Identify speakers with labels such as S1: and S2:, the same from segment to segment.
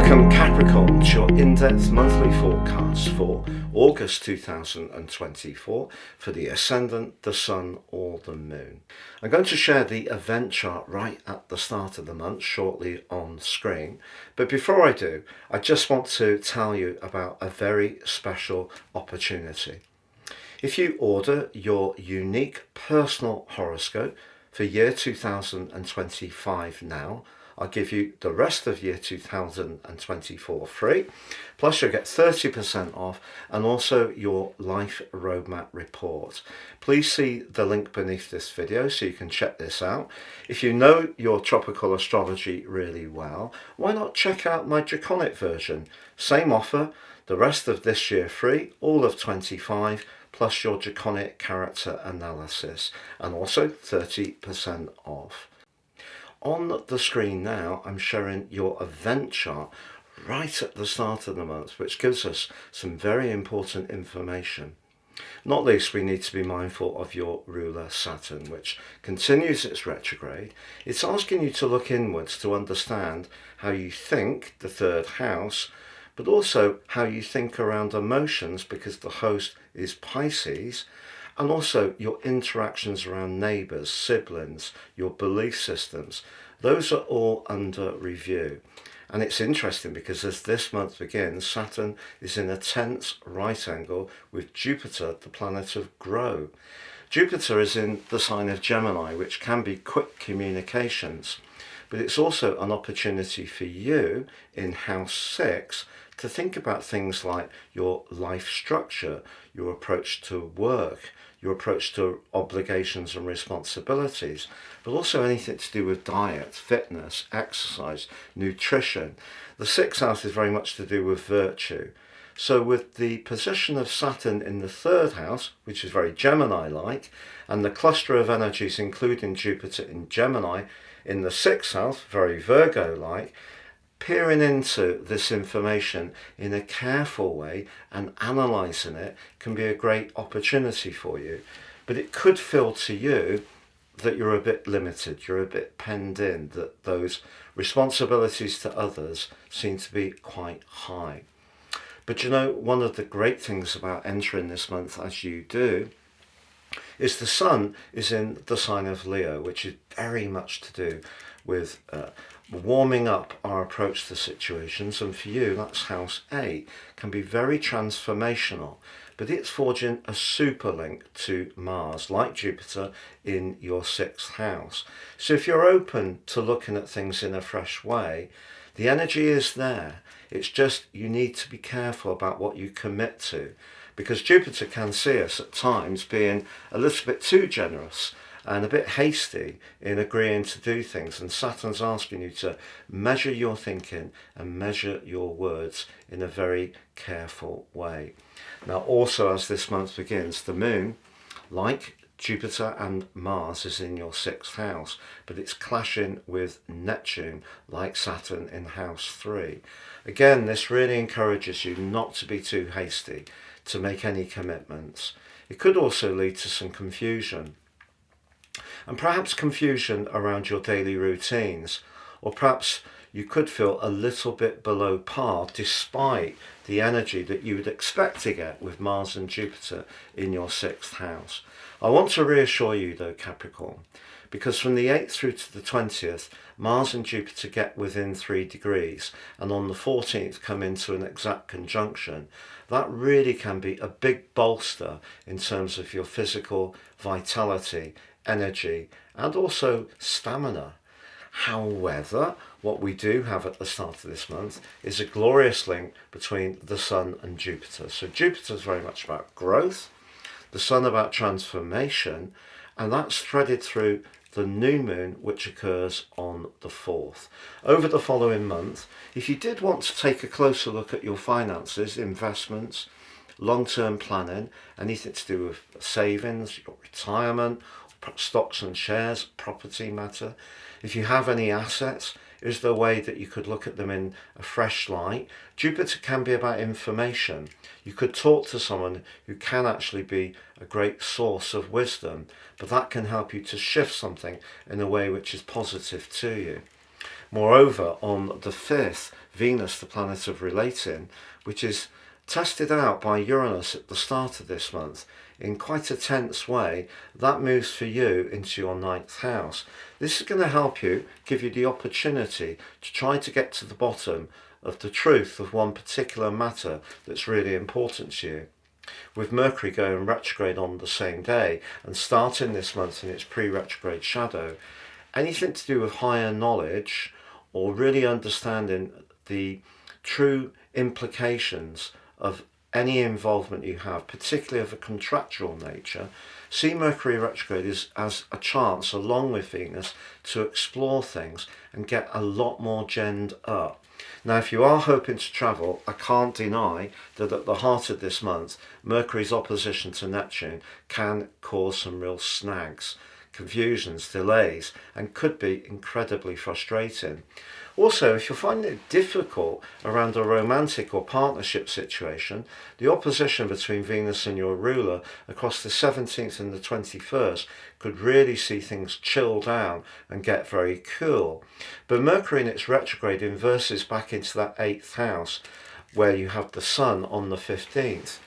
S1: Welcome Capricorn to your in-depth monthly forecast for August 2024 for the Ascendant, the Sun or the Moon. I'm going to share the event chart right at the start of the month shortly on screen, but before I do, I just want to tell you about a very special opportunity. If you order your unique personal horoscope for year 2025 now, I'll give you the rest of year 2024 free, plus you'll get 30% off and also your life roadmap report. Please see the link beneath this video so you can check this out. If you know your tropical astrology really well, why not check out my draconic version? Same offer, the rest of this year free, all of 25, plus your draconic character analysis, and also 30% off. On the screen now, I'm showing your event chart right at the start of the month, which gives us some very important information. Not least, we need to be mindful of your ruler Saturn, which continues its retrograde. It's asking you to look inwards to understand how you think, the third house, but also how you think around emotions, because the host is Pisces, and also your interactions around neighbours, siblings, your belief systems. Those are all under review. And it's interesting because as this month begins, Saturn is in a tense right angle with Jupiter, the planet of grow. Jupiter is in the sign of Gemini, which can be quick communications, but it's also an opportunity for you in house 6 to think about things like your life structure, your approach to work, your approach to obligations and responsibilities, but also anything to do with diet, fitness, exercise, nutrition. The 6th house is very much to do with virtue. So with the position of Saturn in the 3rd house, which is very Gemini-like, and the cluster of energies including Jupiter in Gemini in the 6th house, very Virgo-like, peering into this information in a careful way and analysing it can be a great opportunity for you. But it could feel to you that you're a bit limited, you're a bit penned in, that those responsibilities to others seem to be quite high. But you know, one of the great things about entering this month as you do is the Sun is in the sign of Leo, which is very much to do with warming up our approach to situations, and for you that's house 8, can be very transformational, but it's forging a super link to Mars like Jupiter in your 6th house. So if you're open to looking at things in a fresh way, the energy is there. It's just you need to be careful about what you commit to, because Jupiter can see us at times being a little bit too generous and a bit hasty in agreeing to do things, and Saturn's asking you to measure your thinking and measure your words in a very careful way. Now also, as this month begins, the Moon, like Jupiter and Mars, is in your 6th house, but it's clashing with Neptune like Saturn in house 3. Again, this really encourages you not to be too hasty to make any commitments. It could also lead to some confusion, and perhaps confusion around your daily routines, or perhaps you could feel a little bit below par despite the energy that you would expect to get with Mars and Jupiter in your 6th house. I want to reassure you though, Capricorn, because from the 8th through to the 20th, Mars and Jupiter get within 3 degrees, and on the 14th come into an exact conjunction. That really can be a big bolster in terms of your physical vitality, energy, and also stamina. However, what we do have at the start of this month is a glorious link between the Sun and Jupiter. So Jupiter is very much about growth, the Sun about transformation, and that's threaded through the new moon, which occurs on the 4th. Over the following month, if you did want to take a closer look at your finances, investments, long-term planning, anything to do with savings, your retirement, stocks and shares, property matter, if you have any assets, is there a way that you could look at them in a fresh light? Jupiter can be about information. You could talk to someone who can actually be a great source of wisdom, but that can help you to shift something in a way which is positive to you. Moreover, on the 5th, Venus, the planet of relating, which is tested out by Uranus at the start of this month in quite a tense way, that moves for you into your 9th house. This is going to help you, give you the opportunity to try to get to the bottom of the truth of one particular matter that's really important to you. With Mercury going retrograde on the same day and starting this month in its pre-retrograde shadow, anything to do with higher knowledge or really understanding the true implications of any involvement you have, particularly of a contractual nature, see Mercury retrograde as a chance, along with Venus, to explore things and get a lot more genned up. Now, if you are hoping to travel, I can't deny that at the heart of this month, Mercury's opposition to Neptune can cause some real snags, confusions, delays, and could be incredibly frustrating. Also, if you're finding it difficult around a romantic or partnership situation, the opposition between Venus and your ruler across the 17th and the 21st could really see things chill down and get very cool. But Mercury in its retrograde inverses back into that 8th house where you have the Sun on the 15th.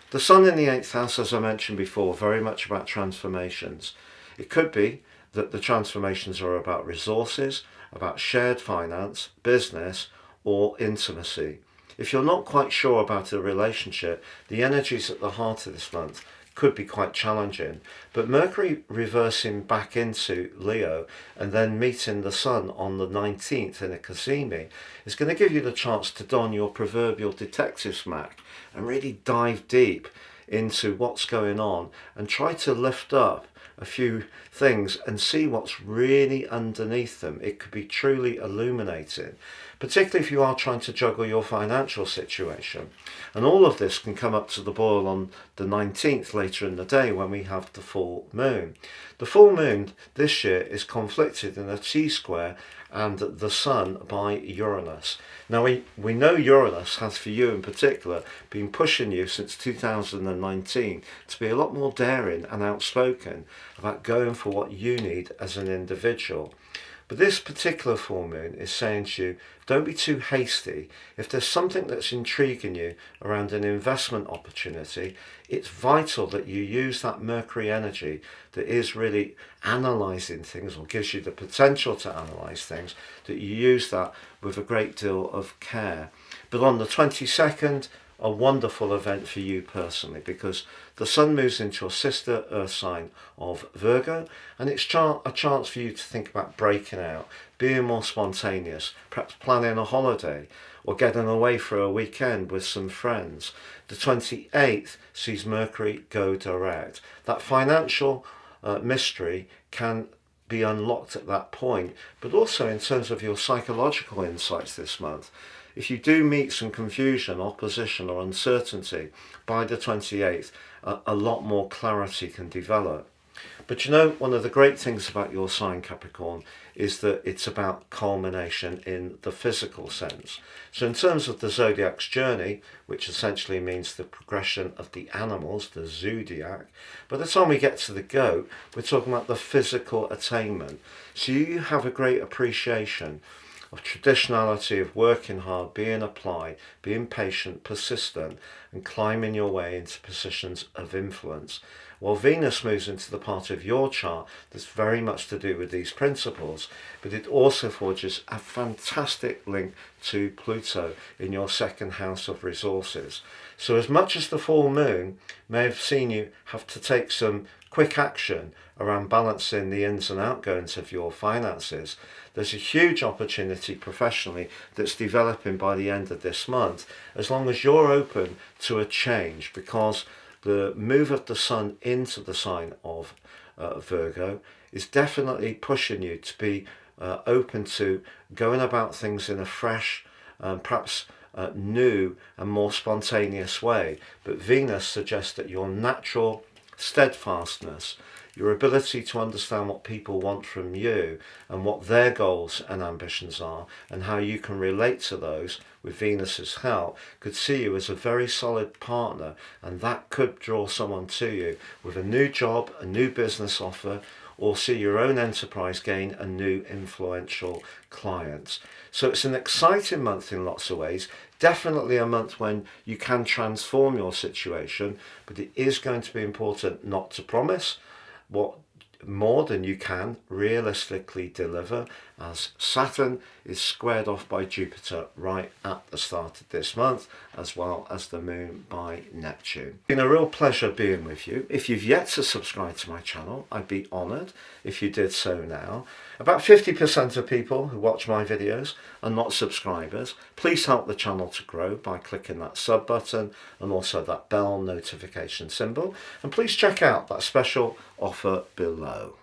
S1: The Sun in the 8th house, as I mentioned before, very much about transformations. It could be that the transformations are about resources, about shared finance, business, or intimacy. If you're not quite sure about a relationship, the energies at the heart of this month could be quite challenging. But Mercury reversing back into Leo and then meeting the Sun on the 19th in a Cazimi is going to give you the chance to don your proverbial detective smack and really dive deep into what's going on and try to lift up a few things and see what's really underneath them. It could be truly illuminating, particularly if you are trying to juggle your financial situation. And all of this can come up to the boil on the 19th later in the day when we have the full moon. The full moon this year is conflicted in a T-square and the Sun by Uranus. Now we know Uranus has, for you in particular, been pushing you since 2019 to be a lot more daring and outspoken about going for what you need as an individual. But this particular full moon is saying to you, don't be too hasty. If there's something that's intriguing you around an investment opportunity, it's vital that you use that Mercury energy that is really analysing things or gives you the potential to analyse things, that you use that with a great deal of care. But on the 22nd, a wonderful event for you personally, because the Sun moves into your sister Earth sign of Virgo, and it's a chance for you to think about breaking out, being more spontaneous, perhaps planning a holiday or getting away for a weekend with some friends. The 28th sees Mercury go direct. That financial mystery can be unlocked at that point, but also in terms of your psychological insights this month. If you do meet some confusion, opposition or uncertainty by the 28th, a lot more clarity can develop. But you know, one of the great things about your sign, Capricorn, is that it's about culmination in the physical sense. So in terms of the zodiac's journey, which essentially means the progression of the animals, the zodiac, by the time we get to the goat, we're talking about the physical attainment. So you have a great appreciation of traditionality, of working hard, being applied, being patient, persistent, and climbing your way into positions of influence. While Venus moves into the part of your chart that's very much to do with these principles, but it also forges a fantastic link to Pluto in your second house of resources. So as much as the full moon may have seen you have to take some quick action around balancing the ins and outgoings of your finances, there's a huge opportunity professionally that's developing by the end of this month, as long as you're open to a change, because the move of the Sun into the sign of Virgo is definitely pushing you to be open to going about things in a fresh, perhaps new and more spontaneous way. But Venus suggests that your natural steadfastness, your ability to understand what people want from you and what their goals and ambitions are and how you can relate to those with Venus's help, could see you as a very solid partner, and that could draw someone to you with a new job, a new business offer, or see your own enterprise gain a new influential client. So it's an exciting month in lots of ways. Definitely a month when you can transform your situation, but it is going to be important not to promise what more than you can realistically deliver, as Saturn is squared off by Jupiter right at the start of this month, as well as the moon by Neptune. It's been a real pleasure being with you. If you've yet to subscribe to my channel, I'd be honoured if you did so now. About 50% of people who watch my videos are not subscribers. Please help the channel to grow by clicking that sub button and also that bell notification symbol. And please check out that special offer below.